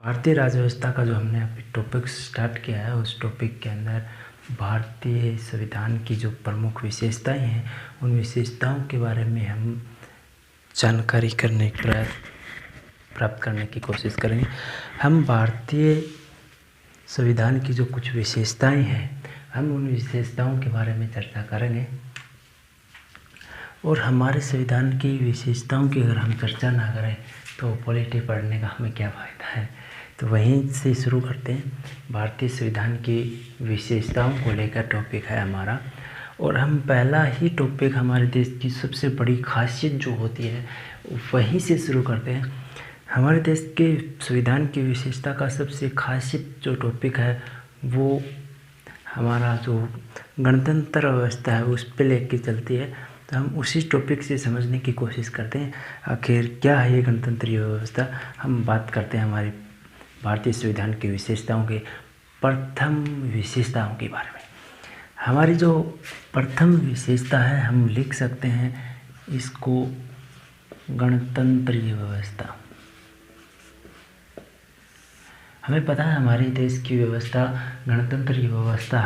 भारतीय राज्य व्यवस्था का जो हमने अभी टॉपिक स्टार्ट किया है, उस टॉपिक के अंदर भारतीय संविधान की जो प्रमुख विशेषताएं हैं, उन विशेषताओं के बारे में हम जानकारी प्राप्त करने की कोशिश करेंगे। हम भारतीय संविधान की जो कुछ विशेषताएं हैं, हम उन विशेषताओं के बारे में चर्चा करेंगे। और हमारे संविधान की विशेषताओं की अगर हम चर्चा ना करें तो पॉलिटी पढ़ने का हमें क्या फ़ायदा है। तो वहीं से शुरू करते हैं। भारतीय संविधान की विशेषताओं को लेकर टॉपिक है हमारा, और हम पहला ही टॉपिक हमारे देश की सबसे बड़ी खासियत जो होती है वहीं से शुरू करते हैं। हमारे देश के संविधान की विशेषता का सबसे खासियत जो टॉपिक है वो हमारा जो गणतंत्र व्यवस्था है उस पर लेके चलती है। तो हम उसी टॉपिक से समझने की कोशिश करते हैं आखिर क्या है ये गणतंत्रीय व्यवस्था। हम बात करते हैं हमारी भारतीय संविधान की विशेषताओं के प्रथम विशेषताओं के बारे में। हमारी जो प्रथम विशेषता है हम लिख सकते हैं इसको गणतंत्रीय व्यवस्था। हमें पता है हमारे देश की व्यवस्था गणतंत्रीय व्यवस्था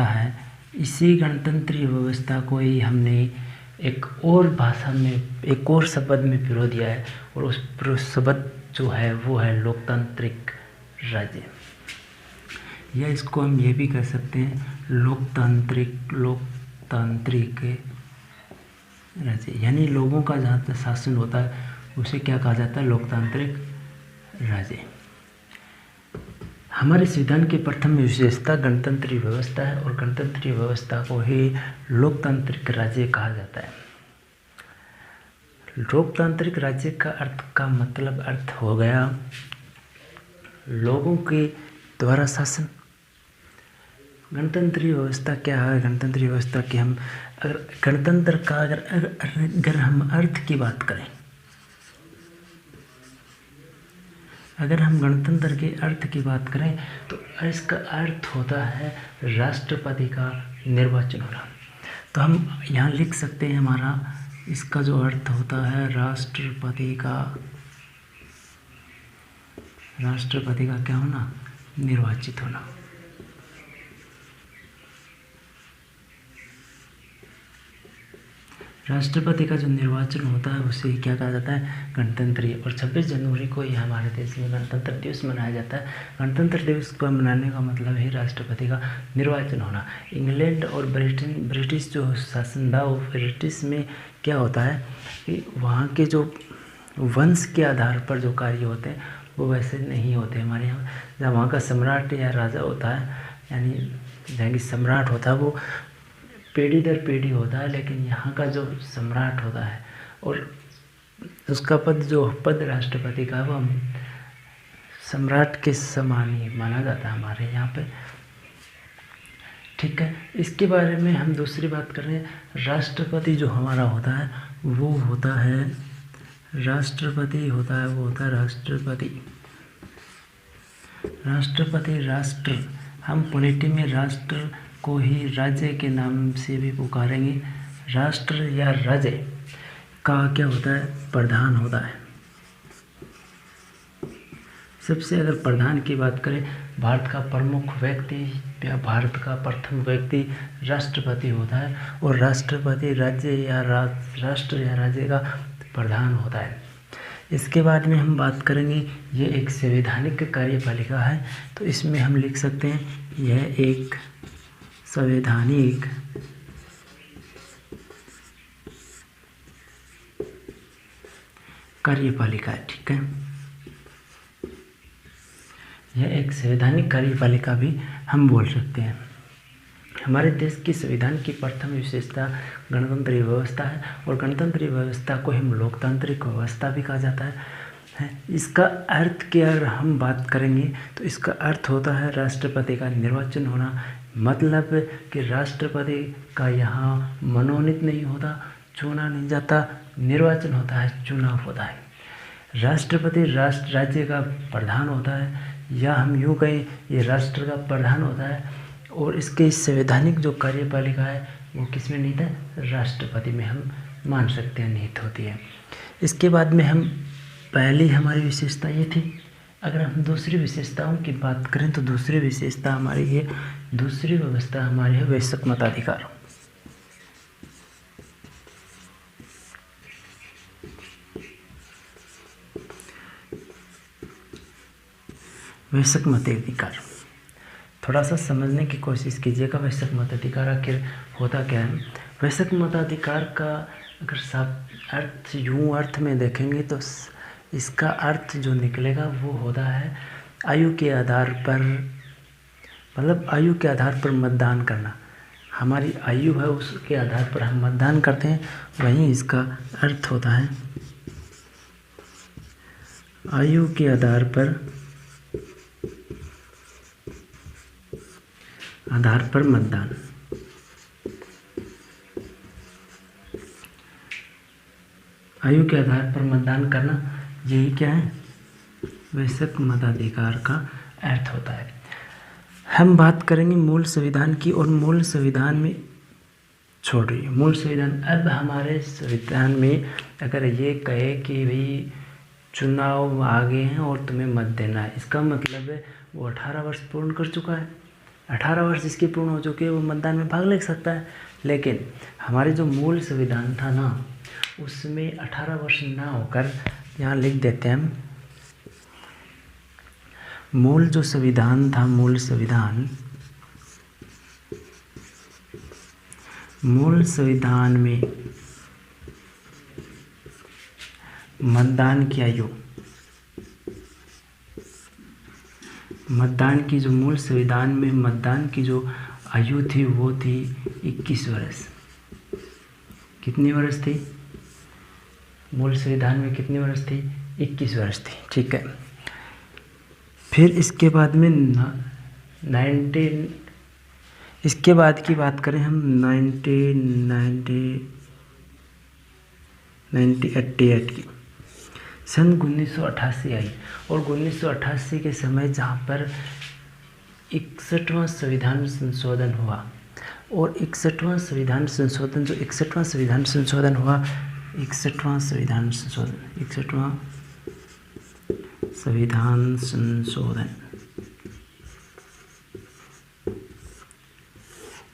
है। इसी गणतंत्रीय व्यवस्था को ही हमने एक और भाषा में, एक और शब्द में पिरो दिया है, और उस शब्द जो है वो है लोकतांत्रिक राज्य, या इसको हम ये भी कह सकते हैं लोकतांत्रिक राज्य। यानी लोगों का जहाँ तक शासन होता है उसे क्या कहा जाता है, लोकतांत्रिक राज्य। हमारे संविधान की प्रथम विशेषता गणतंत्रीय व्यवस्था है, और गणतंत्रीय व्यवस्था को ही लोकतांत्रिक राज्य कहा जाता है। लोकतांत्रिक राज्य का अर्थ हो गया लोगों के द्वारा शासन। गणतंत्रीय व्यवस्था क्या है? गणतंत्रीय व्यवस्था की हम अगर गणतंत्र का अगर हम अर्थ की बात करें, अगर हम गणतंत्र के अर्थ की बात करें तो इसका अर्थ होता है राष्ट्रपति का निर्वाचन होना। तो हम यहाँ लिख सकते हैं हमारा इसका जो अर्थ होता है राष्ट्रपति का क्या होना, निर्वाचित होना। राष्ट्रपति का जो निर्वाचन होता है उसे क्या कहा जाता है, गणतंत्रीय। और 26 जनवरी को ही हमारे देश में गणतंत्र दिवस मनाया जाता है। गणतंत्र दिवस को मनाने का मतलब है राष्ट्रपति का निर्वाचन होना। इंग्लैंड और ब्रिटिश जो शासन था, वो ब्रिटिश में क्या होता है कि वहाँ के जो वंश के आधार पर जो कार्य होते हैं वो वैसे नहीं होते हमारे यहाँ। जहाँ वहाँ का सम्राट या राजा होता है, यानी जहाँ की सम्राट होता है वो पीढ़ी दर पीढ़ी होता है, लेकिन यहाँ का जो सम्राट होता है और उसका पद राष्ट्रपति का वो सम्राट के समान ही माना जाता है हमारे यहाँ पे। ठीक है, इसके बारे में हम दूसरी बात कर रहे हैं। राष्ट्रपति जो हमारा होता है वो होता है राष्ट्र। हम पॉलिटी में राष्ट्र को ही राज्य के नाम से भी पुकारेंगे। राष्ट्र या राज्य का क्या होता है, प्रधान होता है। सबसे अगर प्रधान की बात करें, भारत का प्रमुख व्यक्ति या भारत का प्रथम व्यक्ति राष्ट्रपति होता है, और राष्ट्रपति राष्ट्र या राज्य का प्रधान होता है। इसके बाद में हम बात करेंगे, ये एक संवैधानिक कार्यपालिका है, तो इसमें हम लिख सकते हैं यह एक संवैधानिक कार्यपालिका है। ठीक है, यह एक संवैधानिक कार्यपालिका भी हम बोल सकते हैं। हमारे देश की संविधान की प्रथम विशेषता गणतंत्रीय व्यवस्था है, और गणतंत्रीय व्यवस्था को हम लोकतांत्रिक व्यवस्था भी कहा जाता है। इसका अर्थ की अगर हम बात करेंगे तो इसका अर्थ होता है राष्ट्रपति का निर्वाचन होना। मतलब कि राष्ट्रपति का यहाँ मनोनीत नहीं होता, चुना नहीं जाता, निर्वाचन होता है, चुनाव होता है। राष्ट्रपति राज्य का प्रधान होता है, या हम यूँ कहें ये राष्ट्र का प्रधान होता है, और इसके संवैधानिक जो कार्यपालिका है वो किस में निहित है, राष्ट्रपति में हम मान सकते हैं निहित होती है। इसके बाद में हम पहली हमारी विशेषता ये थी। अगर हम दूसरी विशेषताओं की बात करें तो दूसरी विशेषता हमारी है, दूसरी व्यवस्था हमारी है वयस्क मताधिकार। वयस्क मताधिकार थोड़ा सा समझने की कोशिश कीजिएगा। वयस्क मताधिकार आखिर होता क्या है? वयस्क मताधिकार का अगर सब अर्थ यूँ अर्थ में देखेंगे तो इसका अर्थ जो निकलेगा वो होता है आयु के आधार पर, मतलब आयु के आधार पर मतदान करना। हमारी आयु है उसके आधार पर हम मतदान करते हैं, वहीं इसका अर्थ होता है आयु के आधार पर मतदान। आयु के आधार पर मतदान करना, यही क्या है? वयस्क मताधिकार का अर्थ होता है। हम बात करेंगे मूल संविधान की, और मूल संविधान में छोड़िए मूल संविधान। अब हमारे संविधान में अगर ये कहे कि भाई चुनाव आ गए हैं और तुम्हें मत देना है, इसका मतलब है वो 18 वर्ष पूर्ण कर चुका है। 18 वर्ष जिसके पूर्ण हो चुके हैं वो मतदान में भाग ले सकता है। लेकिन हमारे जो मूल संविधान था ना, उसमें 18 वर्ष ना होकर, यहाँ लिख देते हैं हम, मूल जो संविधान था, मूल संविधान में मतदान की आयु, मतदान की जो मूल संविधान में मतदान की जो आयु थी वो थी 21 वर्ष। कितनी वर्ष थी? मूल संविधान में कितनी वर्ष थी? 21 वर्ष थी। ठीक है। फिर इसके बाद में इसके बाद की बात करें हम 1988 की, सन 1988 आई, और 1988 के समय जहाँ पर 61वां संविधान संशोधन हुआ, और 61वां संविधान संशोधन जो 61वां संविधान संशोधन हुआ, 61वां संविधान संशोधन 61वां संविधान संशोधन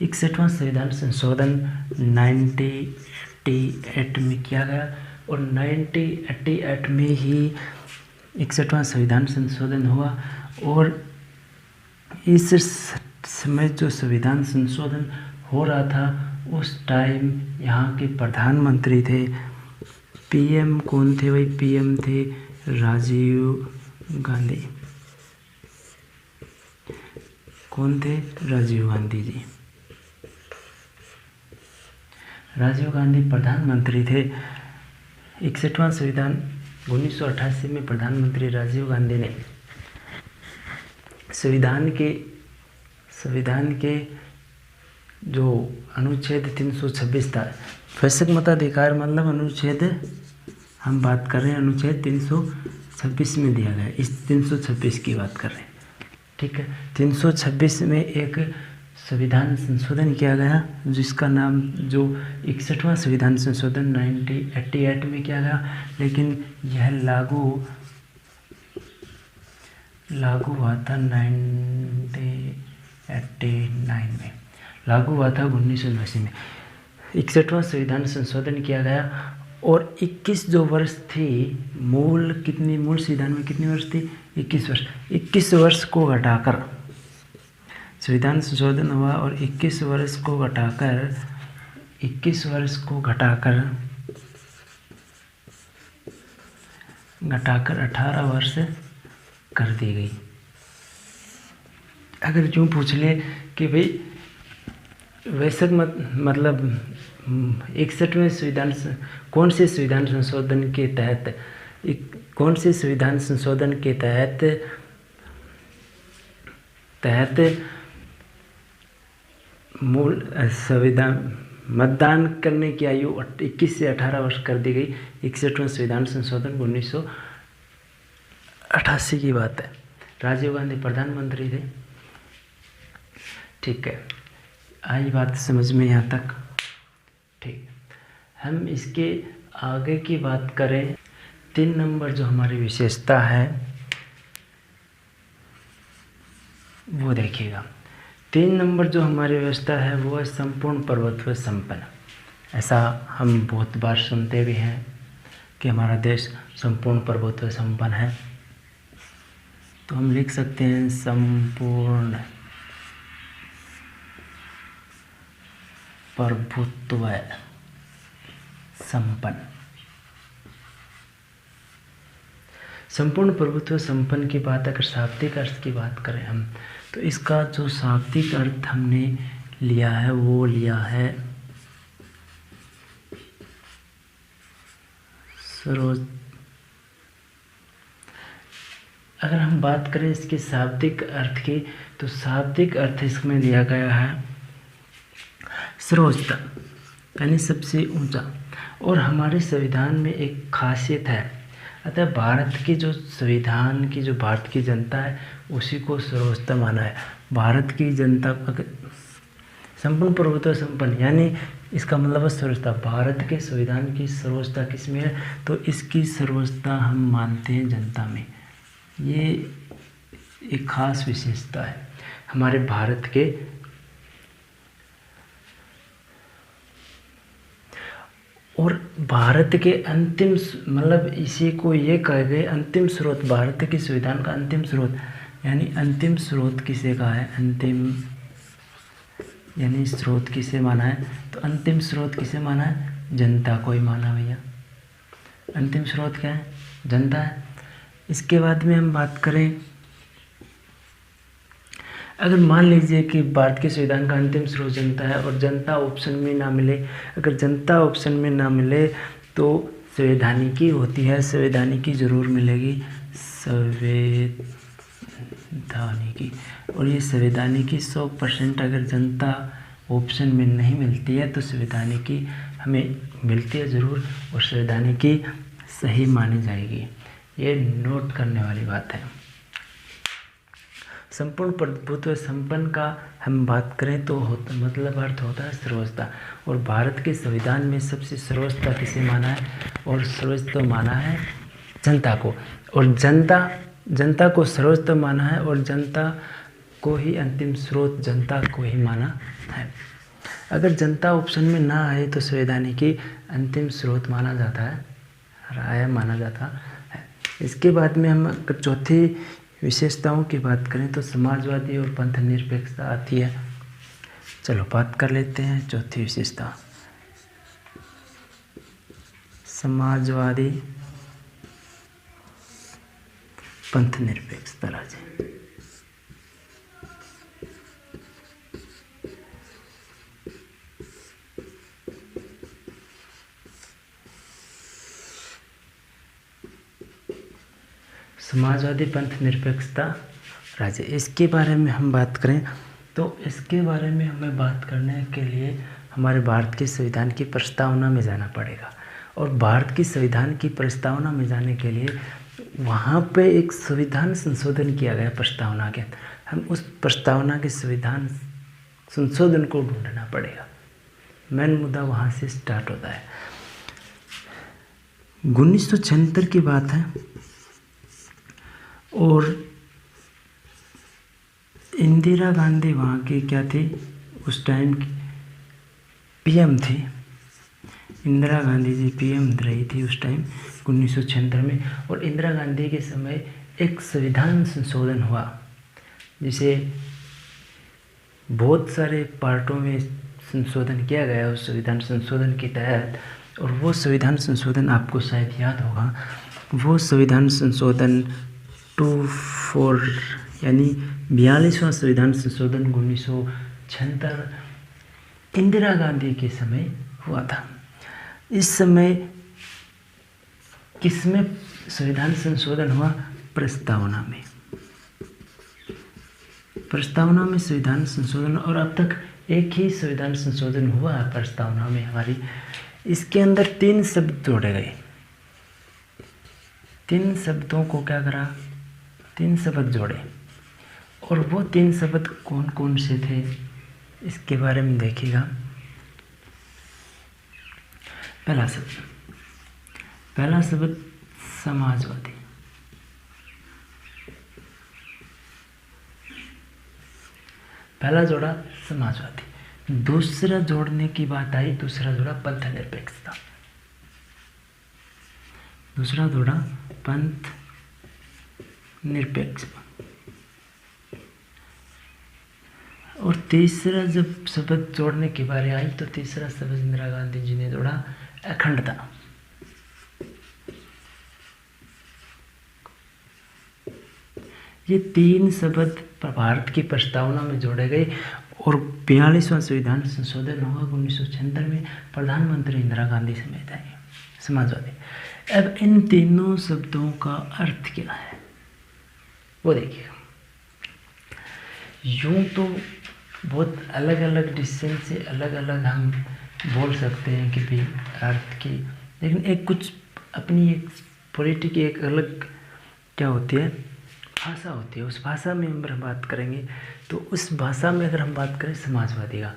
61वां संविधान संशोधन 1988 में किया गया, और 1988 में ही 61वां संविधान संशोधन हुआ। और इस समय जो संविधान संशोधन हो रहा था उस टाइम यहाँ के प्रधानमंत्री थे, पीएम कौन थे भाई? पीएम थे राजीव गांधी। कौन थे? राजीव गांधी जी। राजीव गांधी प्रधानमंत्री थे। 61वां संविधान 1988 में प्रधानमंत्री राजीव गांधी ने संविधान के जो अनुच्छेद 326 था, वयस्क मताधिकार मतलब अनुच्छेद, हम बात कर रहे हैं अनुच्छेद 326 में दिया गया, इस 326 की बात कर रहे हैं। ठीक है। 326 में एक संविधान संशोधन किया गया जिसका नाम, जो 61वां संविधान संशोधन 1988 में किया गया, लेकिन यह लागू हुआ था 1989 में, लागू हुआ था 1989 में। 61वां संविधान संशोधन किया गया, और 21 जो वर्ष थी मूल संविधान में कितनी वर्ष थी? 21 वर्ष। 21 वर्ष को घटाकर संविधान संशोधन हुआ, और 21 वर्ष को घटाकर 18 वर्ष कर दी गई। अगर यूँ पूछ ले कि भाई वयस्क मतलब 61वें संविधान, कौन से संविधान संशोधन के तहत मूल संविधान मतदान करने की आयु 21 से 18 वर्ष कर दी गई? 61वां संविधान संशोधन 1988 की बात है। राजीव गांधी प्रधानमंत्री थे। ठीक है, आई बात समझ में यहाँ तक? ठीक। हम इसके आगे की बात करें 3 नंबर जो हमारी विशेषता है वो देखिएगा। 3 नंबर जो हमारी व्यवस्था है वो है संपूर्ण प्रभुत्व संपन्न। ऐसा हम बहुत बार सुनते भी हैं कि हमारा देश संपूर्ण प्रभुत्व संपन्न है। तो हम लिख सकते हैं संपूर्ण प्रभुत्व संपन्न। संपूर्ण प्रभुत्व संपन्न की बात अगर शाब्दिक अर्थ की बात करें हम, तो इसका जो शाब्दिक अर्थ हमने लिया है वो लिया है सर्वोच्च। अगर हम बात करें इसके शाब्दिक अर्थ की, तो शाब्दिक अर्थ इसमें दिया गया है सर्वोच्चता, यानी सबसे ऊंचा। और हमारे संविधान में एक खासियत है, अतः भारत की जो संविधान की जो भारत की जनता है उसी को सर्वोच्चता माना है। भारत की जनता अगर संपूर्ण प्रभुत्व संपन्न, यानी इसका मतलब है सर्वोच्चता। भारत के संविधान की सर्वोच्चता किसमें है, तो इसकी सर्वोच्चता हम मानते हैं जनता में। ये एक खास विशेषता है हमारे भारत के। और भारत के अंतिम मतलब इसी को ये कहे गए अंतिम स्रोत, भारत के संविधान का अंतिम स्रोत, यानी अंतिम स्रोत किसे कहा है, अंतिम यानी स्रोत किसे माना है, तो अंतिम स्रोत किसे माना है, जनता को ही माना भैया। अंतिम स्रोत क्या है, जनता है। इसके बाद में हम बात करें, अगर मान लीजिए कि भारत के संविधान का अंतिम स्रोत जनता है और जनता ऑप्शन में ना मिले, अगर जनता ऑप्शन में ना मिले तो संवैधानिकी होती है, संवैधानिकी जरूर मिलेगी, संवैधानिकी। और ये संवैधानिकी 100% अगर जनता ऑप्शन में नहीं मिलती है तो संवैधानिकी हमें मिलती है ज़रूर, और संवैधानिकी सही मानी जाएगी। ये नोट करने वाली बात है। संपूर्ण प्रभुत्व संपन्न का हम बात करें तो मतलब अर्थ होता है सर्वोच्चता। और भारत के संविधान में सबसे सर्वोच्चता किसे माना है, और सर्वोच्चता माना है जनता को, और जनता को सर्वोच्चता माना है, और जनता को ही अंतिम स्रोत जनता को ही माना है। अगर जनता ऑप्शन में ना आए तो संवैधानिकी अंतिम स्रोत माना जाता है, राय माना जाता है। इसके बाद में हम अगर चौथी विशेषताओं की बात करें तो समाजवादी और पंथ निरपेक्षता आती है। चलो बात कर लेते हैं चौथी विशेषता, समाजवादी पंथ निरपेक्षता राज्य। समाजवादी पंथ निरपेक्षता राज्य, इसके बारे में हम बात करें तो इसके बारे में हमें बात करने के लिए हमारे भारत के संविधान की प्रस्तावना में जाना पड़ेगा। और भारत की संविधान की प्रस्तावना में जाने के लिए वहाँ पे एक संविधान संशोधन किया गया प्रस्तावना के, हम उस प्रस्तावना के संविधान संशोधन को ढूंढना पड़ेगा। मेन मुद्दा वहाँ से स्टार्ट होता है। 1976 की बात है और इंदिरा गांधी वहाँ की क्या थी, उस टाइम की पीएम थी। इंदिरा गांधी जी पीएम रही थी उस टाइम 1976 में। और इंदिरा गांधी के समय एक संविधान संशोधन हुआ, जिसे बहुत सारे पार्टों में संशोधन किया गया उस संविधान संशोधन के तहत। और वो संविधान संशोधन आपको शायद याद होगा, वो संविधान संशोधन 24 यानी 42वां संविधान संशोधन 1976 इंदिरा गांधी के समय हुआ था। इस समय किसमें संविधान संशोधन हुआ, प्रस्तावना में। प्रस्तावना में संविधान संशोधन, और अब तक एक ही संविधान संशोधन हुआ है प्रस्तावना में हमारी। इसके अंदर 3 शब्द जोड़े गए। 3 शब्दों को क्या करा, 3 शब्द जोड़े। और वो 3 शब्द कौन कौन से थे इसके बारे में देखिएगा। पहला शब्द समाजवादी। पहला जोड़ा समाजवादी। दूसरा जोड़ने की बात आई, दूसरा जोड़ा पंथ निरपेक्षता। दूसरा जोड़ा पंथ निरपेक्षता। और तीसरा जब शब्द जोड़ने की बारी आई तो तीसरा शब्द इंदिरा गांधी जी ने जोड़ा अखंडता। ये तीन शब्द भारत की प्रस्तावना में जोड़े गए और 42वां संविधान संशोधन हुआ 1976 में प्रधानमंत्री इंदिरा गांधी समेत आई समाजवादी। अब इन तीनों शब्दों का अर्थ क्या है वो देखिए। यूं तो बहुत अलग अलग डिसीजन से अलग अलग हम बोल सकते हैं कि भी अर्थ की, लेकिन एक कुछ अपनी एक पॉलिटिक एक अलग क्या होती है, भाषा होती है। उस भाषा में अगर हम बात करेंगे तो उस भाषा में अगर हम बात करें समाजवादी का,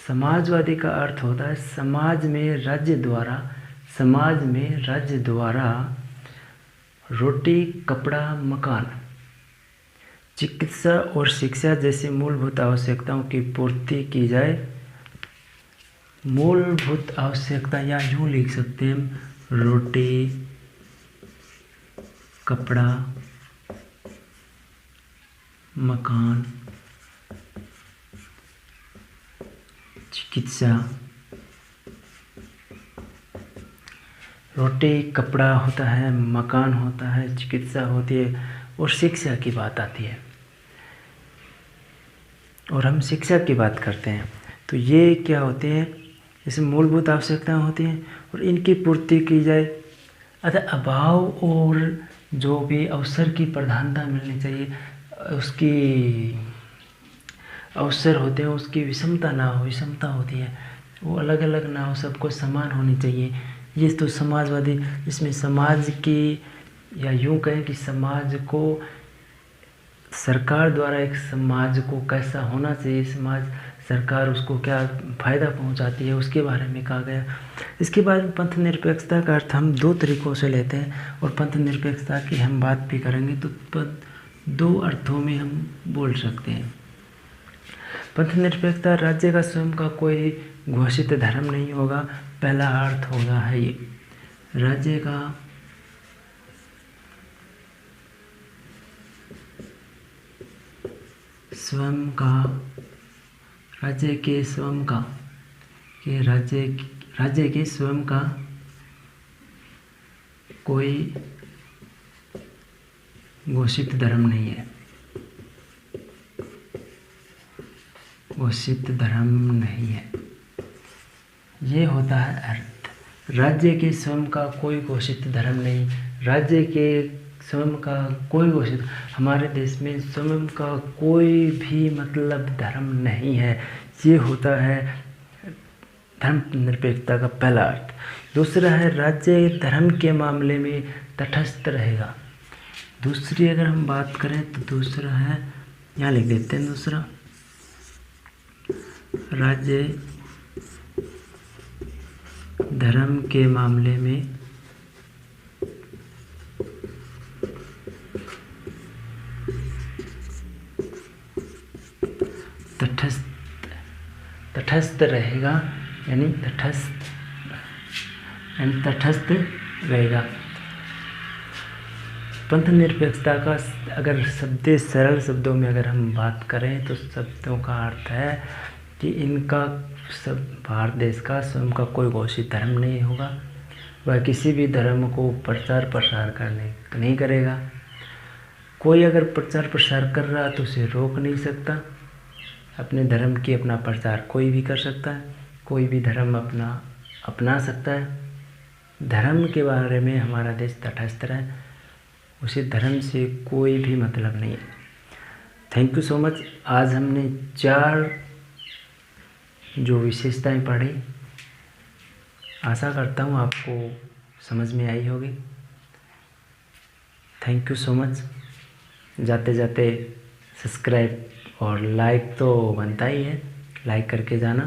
समाजवादी का अर्थ होता है समाज में राज्य द्वारा रोटी, कपड़ा, मकान, चिकित्सा और शिक्षा जैसी मूलभूत आवश्यकताओं की पूर्ति की जाए। मूलभूत आवश्यकता या यूँ लिख सकते हैं हम, रोटी, कपड़ा, मकान, चिकित्सा। रोटी, कपड़ा होता है, मकान होता है, चिकित्सा होती है और शिक्षा की बात आती है। और हम शिक्षा की बात करते हैं तो ये क्या होते हैं, जैसे मूलभूत आवश्यकताएं होती हैं और इनकी पूर्ति की जाए। अतः अभाव और जो भी अवसर की प्रधानता मिलनी चाहिए, उसकी अवसर होते हैं उसकी विषमता ना हो, विषमता होती है वो अलग अलग ना हो, सबको समान होनी चाहिए। ये तो समाजवादी, इसमें समाज की या यूँ कहें कि समाज को सरकार द्वारा एक समाज को कैसा होना चाहिए, समाज सरकार उसको क्या फ़ायदा पहुंचाती है उसके बारे में कहा गया। इसके बाद में पंथ निरपेक्षता का अर्थ हम दो तरीक़ों से लेते हैं और पंथ निरपेक्षता की हम बात भी करेंगे तो दो अर्थों में हम बोल सकते हैं। पंथ निरपेक्षता राज्य का स्वयं का कोई घोषित धर्म नहीं होगा। पहला अर्थ होगा है ये राज्य का स्वयं का, राज्य के स्वयं का, कि राज्य के स्वयं का कोई घोषित धर्म नहीं है, घोषित धर्म नहीं है। ये होता है अर्थ। राज्य के स्वयं का कोई घोषित धर्म नहीं, राज्य के स्वयं का कोई घोषित, हमारे देश में स्वयं का कोई भी मतलब धर्म नहीं है। ये होता है धर्म निरपेक्षता का पहला अर्थ। दूसरा है राज्य धर्म के मामले में तटस्थ रहेगा। दूसरी अगर हम बात करें तो दूसरा है, यहाँ लिख देते हैं दूसरा, राज्य धर्म के मामले में तटस्थ रहेगा, यानी तटस्थ रहेगा। पंथ निरपेक्षता का अगर सरल शब्दों में अगर हम बात करें तो शब्दों का अर्थ है कि इनका सब भारत देश का स्वयं का कोई घोषित धर्म नहीं होगा, वह किसी भी धर्म को प्रचार प्रसार करने नहीं करेगा। कोई अगर प्रचार प्रसार कर रहा तो उसे रोक नहीं सकता। अपने धर्म की अपना प्रचार कोई भी कर सकता है, कोई भी धर्म अपना सकता है। धर्म के बारे में हमारा देश तटस्थ है, उसे धर्म से कोई भी मतलब नहीं है। Thank you so much. आज हमने 4 जो विशेषताएं पढ़ी, आशा करता हूँ आपको समझ में आई होगी। Thank you so much. जाते जाते सब्सक्राइब और लाइक तो बनता ही है, लाइक करके जाना।